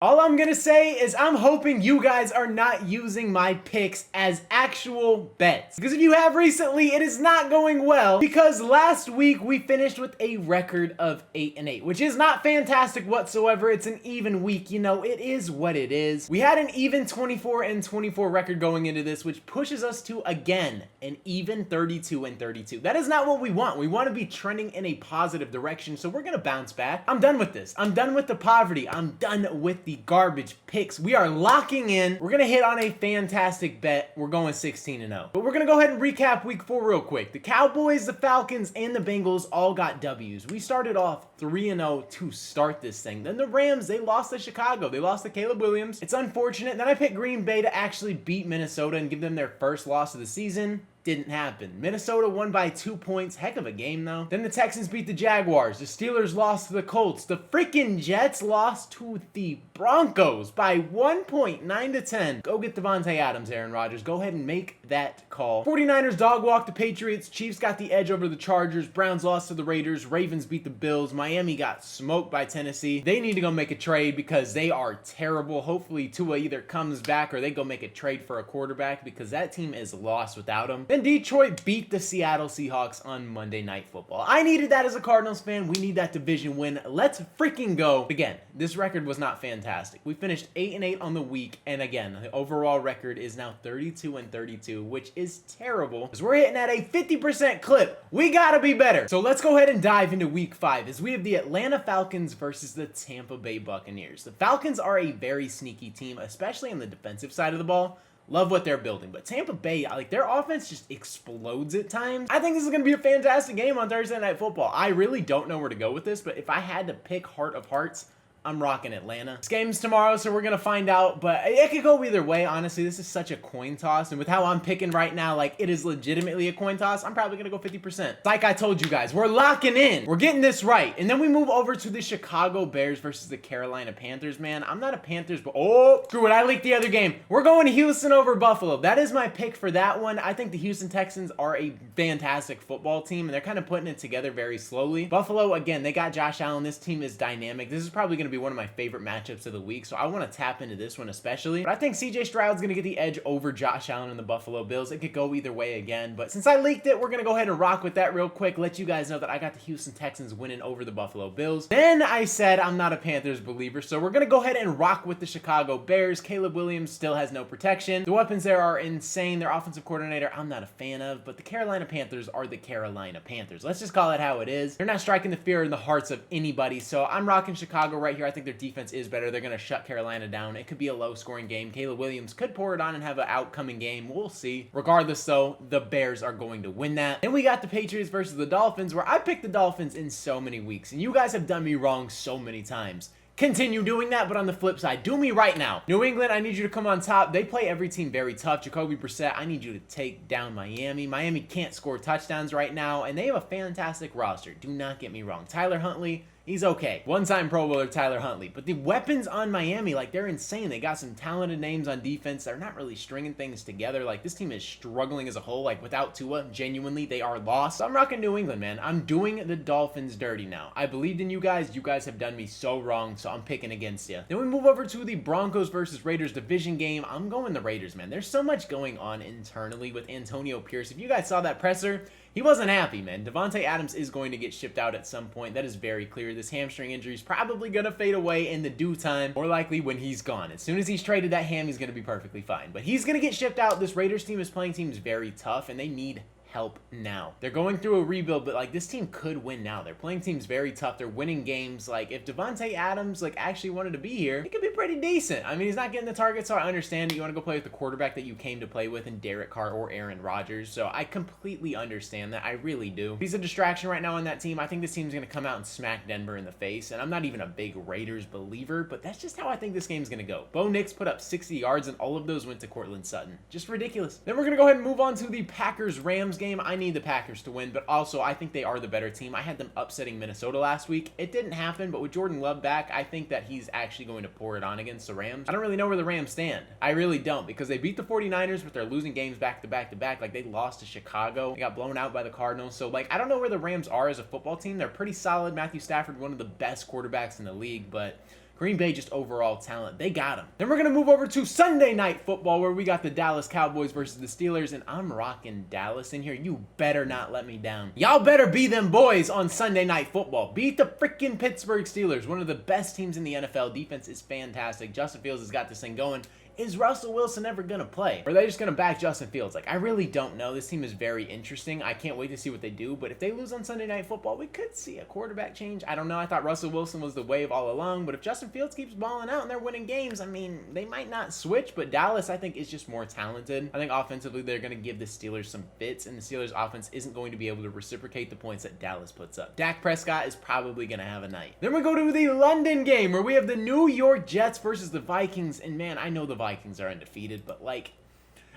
All I'm gonna say is I'm hoping you guys are not using my picks as actual bets. Because if you have recently, it is not going well. Because last week we finished with a record of 8-8, which is not fantastic whatsoever. It's an even week, you know, it is what it is. We had an even 24-24 record going into this, which pushes us to, again, an even 32-32. That is not what we want. We want to be trending in a positive direction, so we're gonna bounce back. I'm done with this. I'm done with the poverty. I'm done with the garbage picks. We are locking in. We're gonna hit on a fantastic bet. We're going 16-0. But we're gonna go ahead and recap week 4 real quick. The Cowboys, the Falcons, and the Bengals all got W's. We started off 3-0 to start this thing. Then the Rams, they lost to Chicago. They lost to Caleb Williams. It's unfortunate. Then I picked Green Bay to actually beat Minnesota and give them their first loss of the season. Didn't happen. Minnesota won by 2 points. Heck of a game, though. Then the Texans beat the Jaguars. The Steelers lost to the Colts. The freaking Jets lost to the Broncos by 1 point, 9-10. Go get Davante Adams, Aaron Rodgers. Go ahead and make that call. 49ers dog walked the Patriots. Chiefs got the edge over the Chargers. Browns lost to the Raiders. Ravens beat the Bills. Miami got smoked by Tennessee. They need to go make a trade because they are terrible. Hopefully Tua either comes back or they go make a trade for a quarterback because that team is lost without him. Then Detroit beat the Seattle Seahawks on Monday Night Football. I needed that as a Cardinals fan. We need that division win. Let's freaking go. Again, this record was not fantastic. We finished 8-8 on the week, and again, the overall record is now 32-32, which is terrible because we're hitting at a 50% clip. We gotta be better. So let's go ahead and dive into week 5 as we have the Atlanta Falcons versus the Tampa Bay Buccaneers. The Falcons are a very sneaky team, especially on the defensive side of the ball. Love what they're building, but Tampa Bay, like, their offense just explodes at times. I think this is going to be a fantastic game on Thursday Night Football. I really don't know where to go with this, but if I had to pick heart of hearts, I'm rocking Atlanta. This game's tomorrow, so we're going to find out, but it could go either way. Honestly, this is such a coin toss, and with how I'm picking right now, like, it is legitimately a coin toss. I'm probably going to go 50%. Like I told you guys, we're locking in. We're getting this right. And then we move over to the Chicago Bears versus the Carolina Panthers, man. I'm not a Panthers, but oh, screw it. I leaked the other game. We're going to Houston over Buffalo. That is my pick for that one. I think the Houston Texans are a fantastic football team, and they're kind of putting it together very slowly. Buffalo, again, they got Josh Allen. This team is dynamic. This is probably going to be one of my favorite matchups of the week, so I want to tap into this one especially. But I think CJ Stroud's going to get the edge over Josh Allen and the Buffalo Bills. It could go either way again, but since I leaked it, we're going to go ahead and rock with that real quick. Let you guys know that I got the Houston Texans winning over the Buffalo Bills. Then I said I'm not a Panthers believer, so we're going to go ahead and rock with the Chicago Bears. Caleb Williams still has no protection. The weapons there are insane. Their offensive coordinator, I'm not a fan of, but the Carolina Panthers are the Carolina Panthers. Let's just call it how it is. They're not striking the fear in the hearts of anybody, so I'm rocking Chicago right here. I think their defense is better. They're going to shut Carolina down. It could be a low-scoring game. Caleb Williams could pour it on and have an outcoming game. We'll see. Regardless, though, the Bears are going to win that. Then we got the Patriots versus the Dolphins, where I picked the Dolphins in so many weeks, and you guys have done me wrong so many times. Continue doing that, but on the flip side, do me right now. New England, I need you to come on top. They play every team very tough. Jacoby Brissett, I need you to take down Miami. Miami can't score touchdowns right now, and they have a fantastic roster. Do not get me wrong. Tyler Huntley, he's okay. One-time Pro Bowler Tyler Huntley. But the weapons on Miami, like, they're insane. They got some talented names on defense. They're not really stringing things together. Like, this team is struggling as a whole. Like, without Tua, genuinely, they are lost. So I'm rocking New England, man. I'm doing the Dolphins dirty now. I believed in you guys. You guys have done me so wrong, so I'm picking against you. Then we move over to the Broncos versus Raiders division game. I'm going the Raiders, man. There's so much going on internally with Antonio Pierce. If you guys saw that presser, he wasn't happy, man. Davante Adams is going to get shipped out at some point. That is very clear. This hamstring injury is probably going to fade away in the due time, or likely when he's gone. As soon as he's traded, that ham, he's going to be perfectly fine. But he's going to get shipped out. This Raiders team is playing teams very tough, and they need help now. They're going through a rebuild, but like, this team could win now. They're playing teams very tough. They're winning games. Like, if Davante Adams like actually wanted to be here, it could be pretty decent. I mean, he's not getting the target, so I understand that you want to go play with the quarterback that you came to play with in Derek Carr or Aaron Rodgers. So I completely understand that. I really do. He's a distraction right now on that team. I think this team's going to come out and smack Denver in the face, and I'm not even a big Raiders believer, but that's just how I think this game's going to go. Bo Nix put up 60 yards, and all of those went to Cortland Sutton. Just ridiculous. Then we're going to go ahead and move on to the Packers-Rams game. I need the Packers to win, but also I think they are the better team. I had them upsetting Minnesota last week. It didn't happen, but with Jordan Love back, I think that he's actually going to pour it on against the Rams. I don't really know where the Rams stand. I really don't, because they beat the 49ers, but they're losing games back to back to back. Like, they lost to Chicago. They got blown out by the Cardinals. So, like, I don't know where the Rams are as a football team. They're pretty solid. Matthew Stafford, one of the best quarterbacks in the league, but Green Bay just overall talent. They got him. Then we're going to move over to Sunday Night Football where we got the Dallas Cowboys versus the Steelers, and I'm rocking Dallas in here. You better not let me down. Y'all better be them boys on Sunday Night Football. Beat the freaking Pittsburgh Steelers, one of the best teams in the NFL. Defense is fantastic. Justin Fields has got this thing going. Is Russell Wilson ever going to play? Or are they just going to back Justin Fields? Like, I really don't know. This team is very interesting. I can't wait to see what they do. But if they lose on Sunday Night Football, we could see a quarterback change. I don't know. I thought Russell Wilson was the wave all along. But if Justin Fields keeps balling out and they're winning games, I mean, they might not switch. But Dallas, I think, is just more talented. I think offensively, they're going to give the Steelers some fits. And the Steelers offense isn't going to be able to reciprocate the points that Dallas puts up. Dak Prescott is probably going to have a night. Then we go to the London game where we have the New York Jets versus the Vikings. And man, I know the Vikings are undefeated. But like,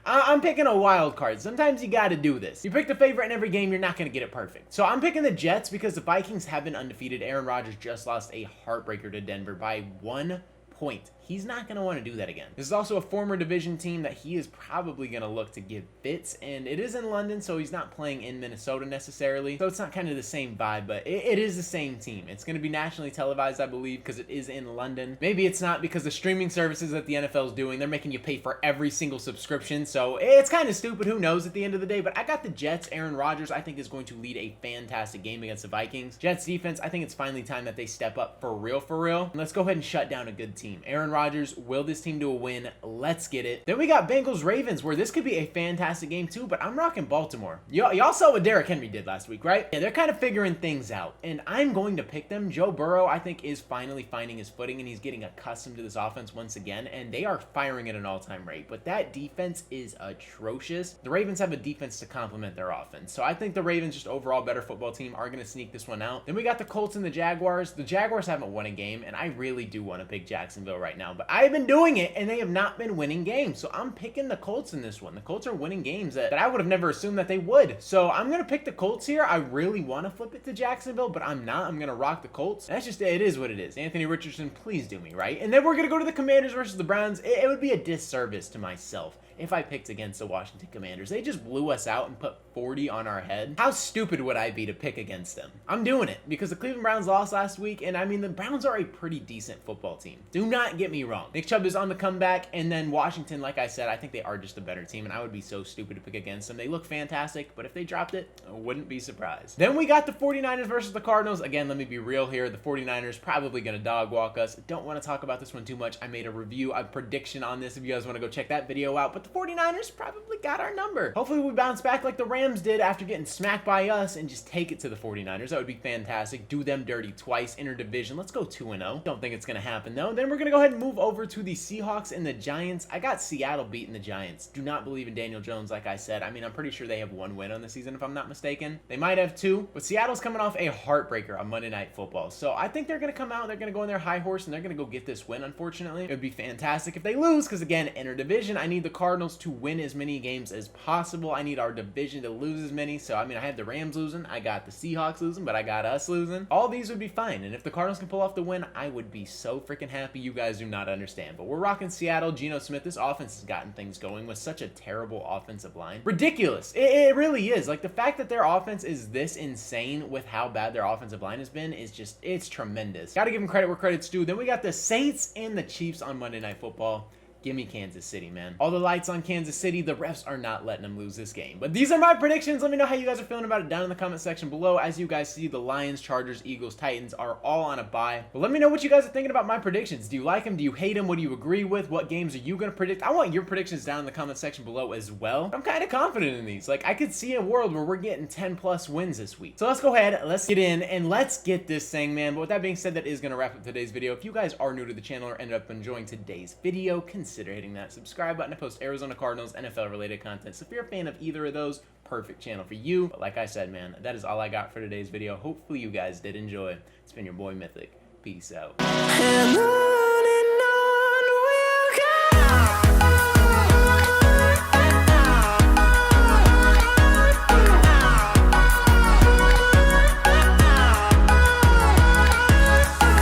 I'm picking a wild card. Sometimes you got to do this. You pick the favorite in every game, you're not going to get it perfect. So I'm picking the Jets because the Vikings have been undefeated. Aaron Rodgers just lost a heartbreaker to Denver by 1 point. He's not going to want to do that again. This is also a former division team that he is probably going to look to give fits, and it is in London, so he's not playing in Minnesota necessarily, so it's not kind of the same vibe, but it is the same team. It's going to be nationally televised, I believe, because it is in London. Maybe it's not because the streaming services that the NFL is doing, they're making you pay for every single subscription, so it's kind of stupid. Who knows at the end of the day, but I got the Jets. Aaron Rodgers, I think, is going to lead a fantastic game against the Vikings. Jets defense, I think it's finally time that they step up for real, And let's go ahead and shut down a good team. Aaron Rodgers, will this team do a win? Let's get it. Then we got Bengals Ravens, where this could be a fantastic game too, but I'm rocking Baltimore. Y'all saw what Derrick Henry did last week, right? Yeah, they're kind of figuring things out, and I'm going to pick them. Joe Burrow, I think, is finally finding his footing, and he's getting accustomed to this offense once again, and they are firing at an all-time rate, but that defense is atrocious. The Ravens have a defense to complement their offense, so I think the Ravens, just overall better football team, are going to sneak this one out. Then we got the Colts and the Jaguars. The Jaguars haven't won a game, and I really do want to pick Jacksonville right now, but I've been doing it, and they have not been winning games. So I'm picking the Colts in this one. The Colts are winning games that I would have never assumed that they would. So I'm going to pick the Colts here. I really want to flip it to Jacksonville, but I'm not. I'm going to rock the Colts. That's just, it is what it is. Anthony Richardson, please do me right. And then we're going to go to the Commanders versus the Browns. It would be a disservice to myself if I picked against the Washington Commanders. They just blew us out and put 40 on our head. How stupid would I be to pick against them? I'm doing it because the Cleveland Browns lost last week, and I mean, the Browns are a pretty decent football team. Do not get me wrong. Nick Chubb is on the comeback, and then Washington, like I said, I think they are just a better team, and I would be so stupid to pick against them. They look fantastic, but if they dropped it, I wouldn't be surprised. Then we got the 49ers versus the Cardinals. Again, let me be real here. The 49ers probably going to dog walk us. Don't want to talk about this one too much. I made a review, a prediction on this if you guys want to go check that video out, but the 49ers probably got our number. Hopefully we bounce back like the Rams did after getting smacked by us and just take it to the 49ers. That would be fantastic. Do them dirty twice. Interdivision. Let's go 2-0. Don't think it's going to happen though. Then we're going to go ahead and move over to the Seahawks and the Giants. I got Seattle beating the Giants. Do not believe in Daniel Jones, like I said. I mean, I'm pretty sure they have 1 win on the season if I'm not mistaken. They might have 2, but Seattle's coming off a heartbreaker on Monday Night Football. So I think they're going to come out, they're going to go on their high horse, and they're going to go get this win, unfortunately. It would be fantastic if they lose because, again, interdivision, I need the Cardinals to win as many games as possible. I need our division to lose as many. So, I mean, I have the Rams losing, I got the Seahawks losing, but I got us losing. All these would be fine. And if the Cardinals can pull off the win, I would be so freaking happy. You guys do not understand. But we're rocking Seattle. Geno Smith, this offense has gotten things going with such a terrible offensive line. Ridiculous. It really is. Like, the fact that their offense is this insane with how bad their offensive line has been is just, it's tremendous. Got to give them credit where credit's due. Then we got the Saints and the Chiefs on Monday Night Football. Give me Kansas City, man. All the lights on Kansas City. The refs are not letting them lose this game. But these are my predictions. Let me know how you guys are feeling about it down in the comment section below. As you guys see, the Lions, Chargers, Eagles, Titans are all on a bye. But let me know what you guys are thinking about my predictions. Do you like them? Do you hate them? What do you agree with? What games are you going to predict? I want your predictions down in the comment section below as well. I'm kind of confident in these. Like, I could see a world where we're getting 10+ wins this week. So let's go ahead. Let's get in and let's get this thing, man. But with that being said, that is going to wrap up today's video. If you guys are new to the channel or ended up enjoying today's video, consider hitting that subscribe button. I post Arizona Cardinals, NFL related content. So if you're a fan of either of those, perfect channel for you. But like I said, man, that is all I got for today's video. Hopefully you guys did enjoy. It's been your boy Mythic. Peace out.